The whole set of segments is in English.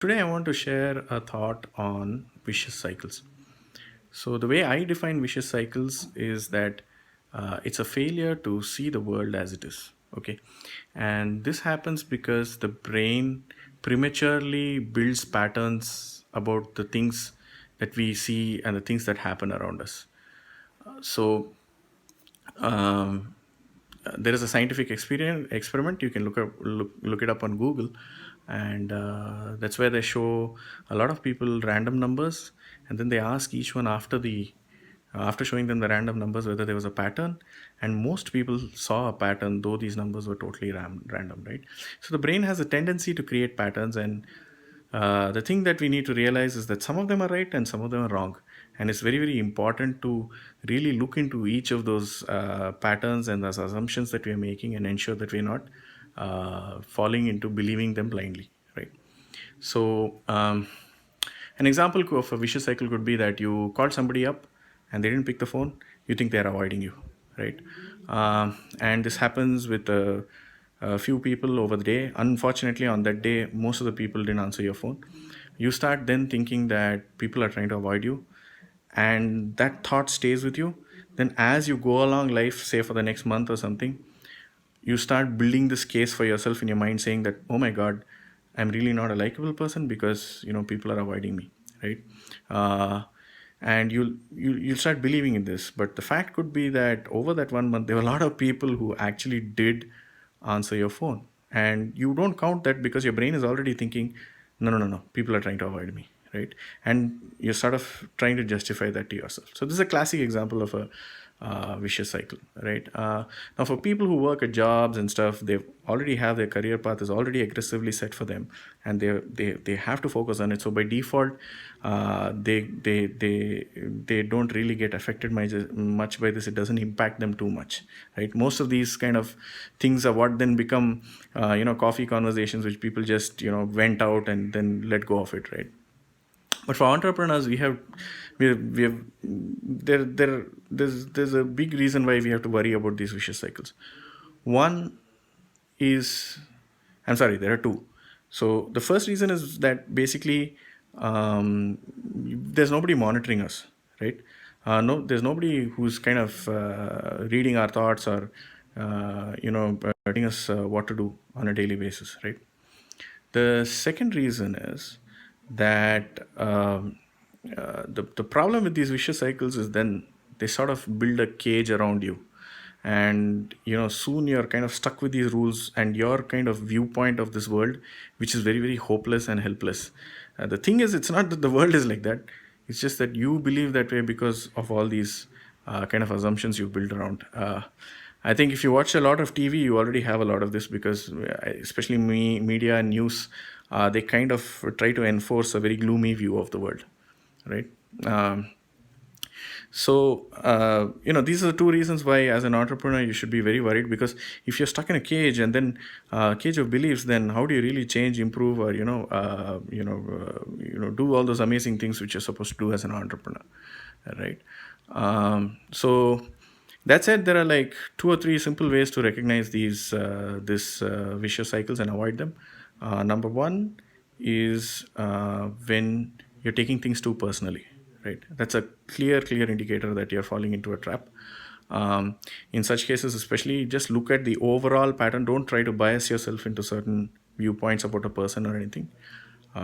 Today, I want to share a thought on vicious cycles. So, the way I define vicious cycles is that it's a failure to see the world as it is. Okay. And this happens because the brain prematurely builds patterns about the things that we see and the things that happen around us. So, um, there is a scientific experiment. You can look it up on Google, and that's where they show a lot of people random numbers, and then they ask each one after showing them the random numbers whether there was a pattern, and most people saw a pattern though these numbers were totally random, right? So the brain has a tendency to create patterns, and the thing that we need to realize is that some of them are right and some of them are wrong. And it's very, very important to really look into each of those patterns and those assumptions that we are making and ensure that we're not falling into believing them blindly, right? So, an example of a vicious cycle could be that you called somebody up and they didn't pick the phone, you think they're avoiding you, right? And this happens with a few people over the day. Unfortunately, on that day, most of the people didn't answer your phone. You start then thinking that people are trying to avoid you, and that thought stays with you. Then, as you go along life, say for the next month or something, you start building this case for yourself in your mind saying that, oh my god, I'm really not a likable person because people are avoiding me, right? And you'll start believing in this, but the fact could be that over that 1 month there were a lot of people who actually did answer your phone, and you don't count that because your brain is already thinking, no, no, no, no, people are trying to avoid me, right? And you're sort of trying to justify that to yourself. So this is a classic example of a vicious cycle, right? Now, for people who work at jobs and stuff, they already have their career path is already aggressively set for them, and they have to focus on it. So by default, they don't really get affected much by this. It doesn't impact them too much, right? Most of these kind of things are what then become coffee conversations, which people just vent out and then let go of it, right? But for entrepreneurs, we have there's a big reason why we have to worry about these vicious cycles. One is, I'm sorry, there are two. So the first reason is that basically there's nobody monitoring us, right? No, there's nobody who's kind of reading our thoughts or telling us what to do on a daily basis, right? The second reason is that the problem with these vicious cycles is then they sort of build a cage around you, and soon you're kind of stuck with these rules and your kind of viewpoint of this world, which is very, very hopeless and helpless. The thing is, it's not that the world is like that, it's just that you believe that way because of all these kind of assumptions you build around. I think if you watch a lot of TV, you already have a lot of this because, especially media and news, they kind of try to enforce a very gloomy view of the world, right? Um, these are the two reasons why, as an entrepreneur, you should be very worried, because if you're stuck in a cage and then cage of beliefs, then how do you really change, improve, or do all those amazing things which you're supposed to do as an entrepreneur, right? So that said, there are like two or three simple ways to recognize this vicious cycles and avoid them. Number one is when you're taking things too personally, right? That's a clear indicator that you're falling into a trap. In such cases, especially, just look at the overall pattern. Don't try to bias yourself into certain viewpoints about a person or anything.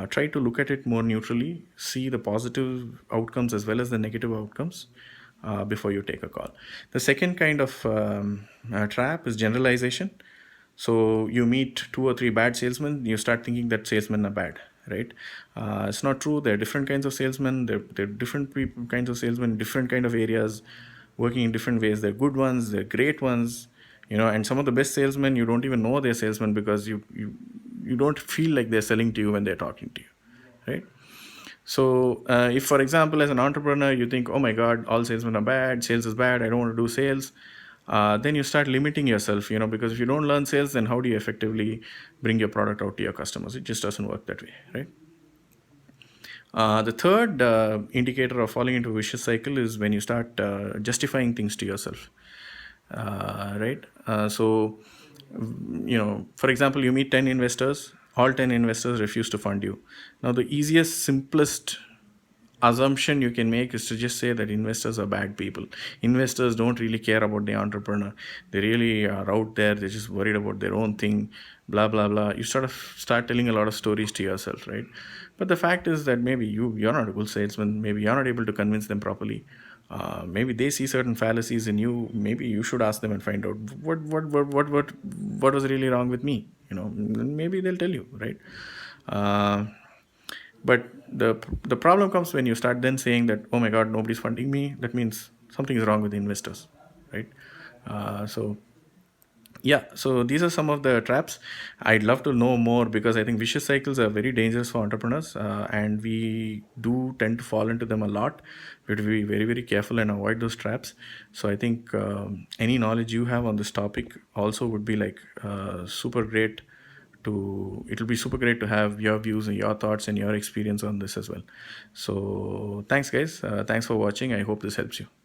Try to look at it more neutrally, see the positive outcomes as well as the negative outcomes before you take a call. The second kind of trap is generalization. So you meet two or three bad salesmen, you start thinking that salesmen are bad, right? It's not true. There are different kinds of salesmen. There are different kinds of salesmen, different kind of areas, working in different ways. They're good ones, they're great ones, and some of the best salesmen, you don't even know they're salesmen because you don't feel like they're selling to you when they're talking to you, right? So if, for example, as an entrepreneur, you think, oh my God, all salesmen are bad, sales is bad, I don't want to do sales, then you start limiting yourself, because if you don't learn sales, then how do you effectively bring your product out to your customers? It just doesn't work that way, right? The third indicator of falling into a vicious cycle is when you start justifying things to yourself, right? For example, you meet 10 investors. all 10 investors refuse to fund you. Now, the easiest, simplest assumption you can make is to just say that investors are bad people. Investors don't really care about the entrepreneur. They really are out there, they're just worried about their own thing, blah blah blah. You sort of start telling a lot of stories to yourself, right? But the fact is that maybe you're not a good salesman, maybe you're not able to convince them properly. Maybe they see certain fallacies in you. Maybe you should ask them and find out what was really wrong with me. Maybe they'll tell you, right? uh, but the problem comes when you start then saying that, oh my god, nobody's funding me, that means something is wrong with the investors, right? So yeah, so these are some of the traps. I'd love to know more, because I think vicious cycles are very dangerous for entrepreneurs, and we do tend to fall into them a lot. We have to be very, very careful and avoid those traps. So I think any knowledge you have on this topic also would be like super great. It'll be super great to have your views and your thoughts and your experience on this as well. So thanks guys, thanks for watching. I hope this helps you.